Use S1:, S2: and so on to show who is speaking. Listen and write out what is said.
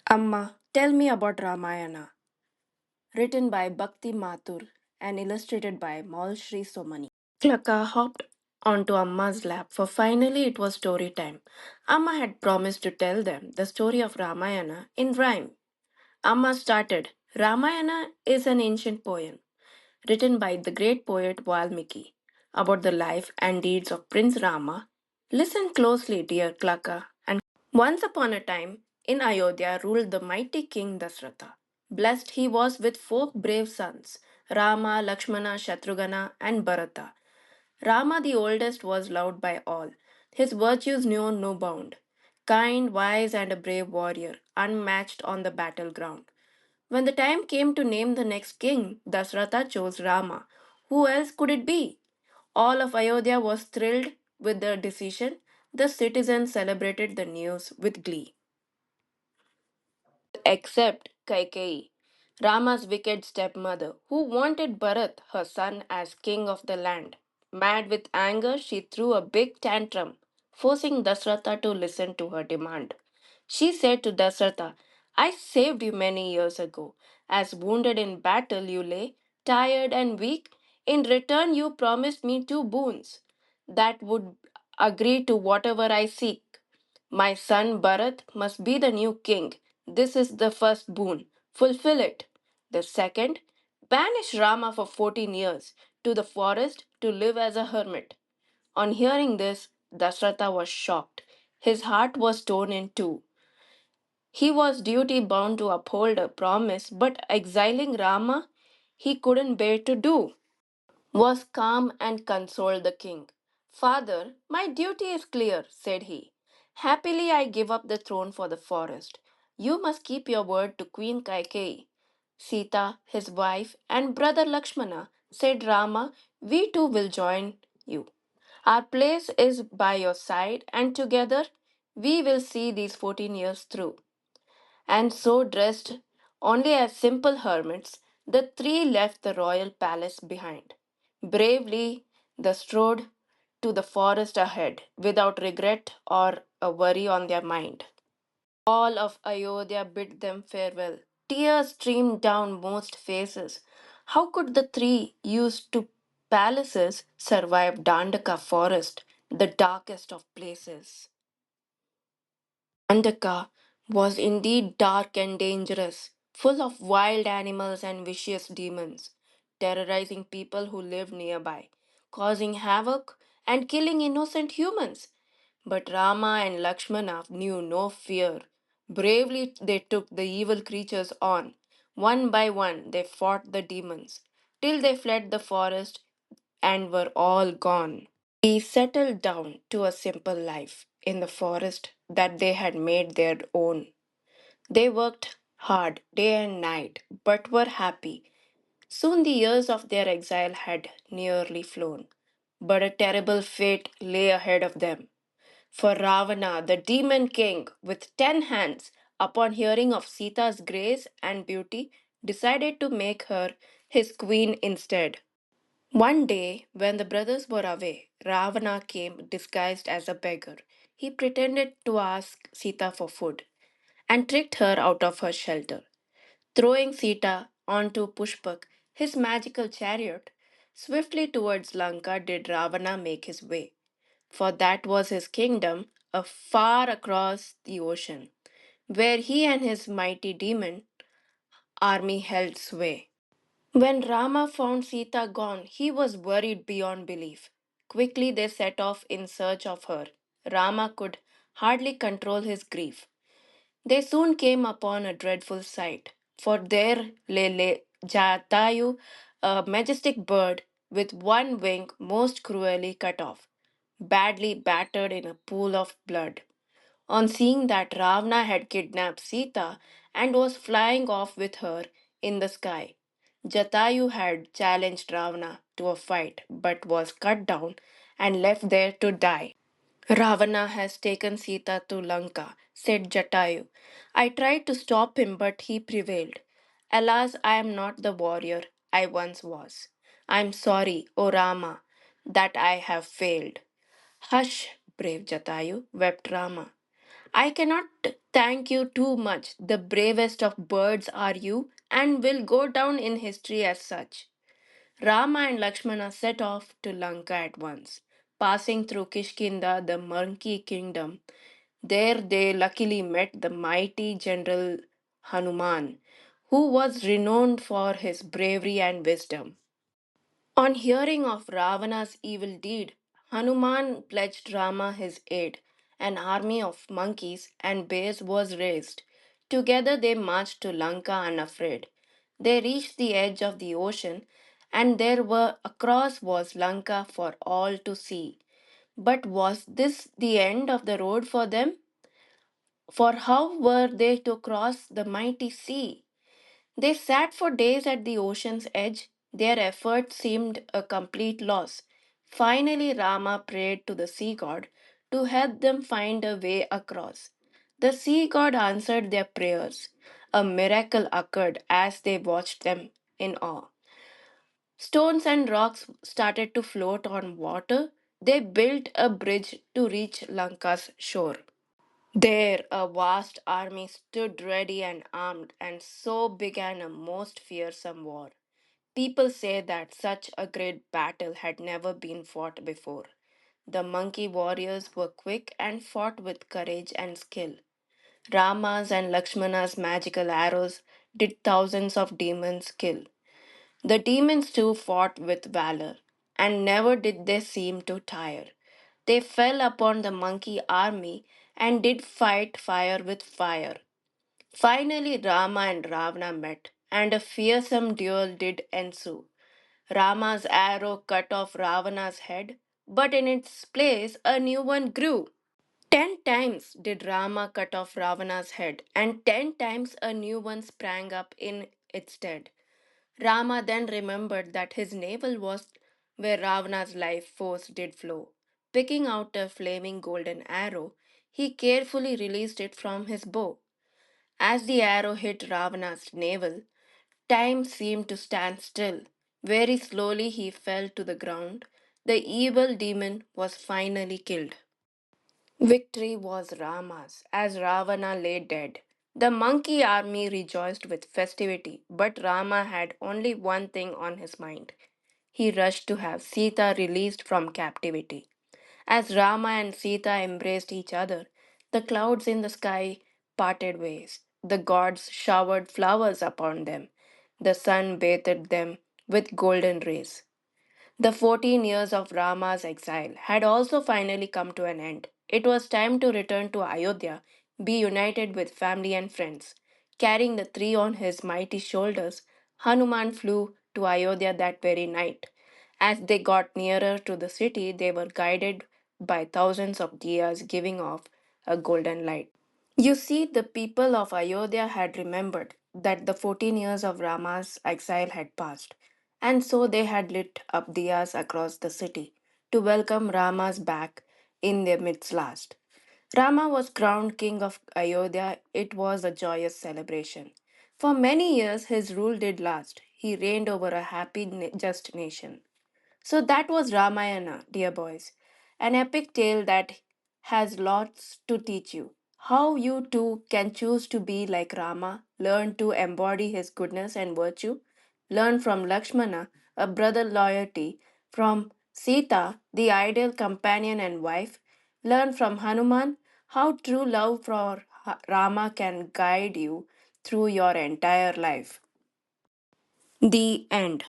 S1: Amma, tell me about Ramayana, written by Bhakti Mathur and illustrated by Malshri Somani. Klaka hopped onto Amma's lap, for finally it was story time. Amma had promised to tell them the story of Ramayana in rhyme. Amma started. Ramayana is an ancient poem written by the great poet Valmiki about the life and deeds of Prince Rama. Listen closely, dear Klaka, and once upon a time, in Ayodhya ruled the mighty king Dasratha. Blessed he was with four brave sons Rama, Lakshmana, Shatrughna, and Bharata. Rama, the oldest, was loved by all. His virtues knew no bound. Kind, wise, and a brave warrior, unmatched on the battleground. When the time came to name the next king, Dasratha chose Rama. Who else could it be? All of Ayodhya was thrilled with the decision. The citizens celebrated the news with glee. Except Kaikeyi, Rama's wicked stepmother, who wanted Bharat, her son, as king of the land. Mad with anger, she threw a big tantrum, forcing Dasratha to listen to her demand. She said to Dasratha, I saved you many years ago. As wounded in battle you lay, tired and weak. In return, you promised me two boons that would agree to whatever I seek. My son Bharat must be the new king. This is the first boon. Fulfill it. The second, banish Rama for 14 years to the forest to live as a hermit. On hearing this, Dasratha was shocked. His heart was torn in two. He was duty bound to uphold a promise, but exiling Rama he couldn't bear to do. Was calm and consoled the king. Father, my duty is clear, said he. Happily I give up the throne for the forest. You must keep your word to Queen Kaikeyi. Sita, his wife, and brother Lakshmana, said Rama, we too will join you. Our place is by your side, and together we will see these 14 years through. And so, dressed only as simple hermits, the three left the royal palace behind. Bravely, they strode to the forest ahead, without regret or a worry on their mind. All of Ayodhya bid them farewell. Tears streamed down most faces. How could the three, used to palaces, survive Dandaka forest, the darkest of places? Andaka was indeed dark and dangerous, full of wild animals and vicious demons, terrorizing people who lived nearby, causing havoc and killing innocent humans. But Rama and Lakshmana knew no fear. Bravely they took the evil creatures on. One by one they fought the demons, till they fled the forest and were all gone. He settled down to a simple life in the forest that they had made their own. They worked hard day and night, but were happy. Soon the years of their exile had nearly flown, but a terrible fate lay ahead of them. For Ravana, the demon king with 10 hands, upon hearing of Sita's grace and beauty, decided to make her his queen instead. One day, when the brothers were away, Ravana came disguised as a beggar. He pretended to ask Sita for food and tricked her out of her shelter. Throwing Sita onto Pushpak, his magical chariot, swiftly towards Lanka did Ravana make his way, for that was his kingdom, far across the ocean, where he and his mighty demon army held sway. When Rama found Sita gone, he was worried beyond belief. Quickly they set off in search of her. Rama could hardly control his grief. They soon came upon a dreadful sight, for there lay Jatayu, a majestic bird with one wing most cruelly cut off, badly battered in a pool of blood. On seeing that Ravana had kidnapped Sita and was flying off with her in the sky, Jatayu had challenged Ravana to a fight but was cut down and left there to die. Ravana has taken Sita to Lanka, said Jatayu. I tried to stop him, but he prevailed. Alas, I am not the warrior I once was. I am sorry, O Rama, that I have failed. Hush, brave Jatayu, wept Rama. I cannot Thank you too much. The bravest of birds are you, and will go down in history as such. Rama and Lakshmana set off to Lanka at once, passing through Kishkinda, the monkey kingdom. There they luckily met the mighty general Hanuman, who was renowned for his bravery and wisdom. On hearing of Ravana's evil deed, Hanuman pledged Rama his aid. An army of monkeys and bears was raised. Together they marched to Lanka unafraid. They reached the edge of the ocean, and there were across was Lanka for all to see. But was this the end of the road for them? For how were they to cross the mighty sea? They sat for days at the ocean's edge. Their effort seemed a complete loss. Finally, Rama prayed to the sea god to help them find a way across. The sea god answered their prayers. A miracle occurred as they watched them in awe. Stones and rocks started to float on water. They built a bridge to reach Lanka's shore. There, a vast army stood ready and armed, and so began a most fearsome war. People say that such a great battle had never been fought before. The monkey warriors were quick and fought with courage and skill. Rama's and Lakshmana's magical arrows did thousands of demons kill. The demons too fought with valor, and never did they seem to tire. They fell upon the monkey army and did fight fire with fire. Finally, Rama and Ravana met, and a fearsome duel did ensue. Rama's arrow cut off Ravana's head, but in its place a new one grew. 10 times did Rama cut off Ravana's head, and 10 times a new one sprang up in its stead. Rama then remembered that his navel was where Ravana's life force did flow. Picking out a flaming golden arrow, he carefully released it from his bow. As the arrow hit Ravana's navel, time seemed to stand still. Very slowly he fell to the ground. The evil demon was finally killed. Victory was Rama's as Ravana lay dead. The monkey army rejoiced with festivity, but Rama had only one thing on his mind. He rushed to have Sita released from captivity. As Rama and Sita embraced each other, the clouds in the sky parted ways. The gods showered flowers upon them. The sun bathed them with golden rays. The 14 years of Rama's exile had also finally come to an end. It was time to return to Ayodhya, be united with family and friends. Carrying the tree on his mighty shoulders, Hanuman flew to Ayodhya that very night. As they got nearer to the city, they were guided by thousands of diyas giving off a golden light. You see, the people of Ayodhya had remembered that the 14 years of Rama's exile had passed, and so they had lit up diyas across the city to welcome Rama's back in their midst last. Rama was crowned king of Ayodhya. It was a joyous celebration. For many years, his rule did last. He reigned over a happy, just nation. So that was Ramayana, dear boys, an epic tale that has lots to teach you. How you too can choose to be like Rama, learn to embody his goodness and virtue, learn from Lakshmana, a brother loyalty, from Sita, the ideal companion and wife, learn from Hanuman how true love for Rama can guide you through your entire life. The end.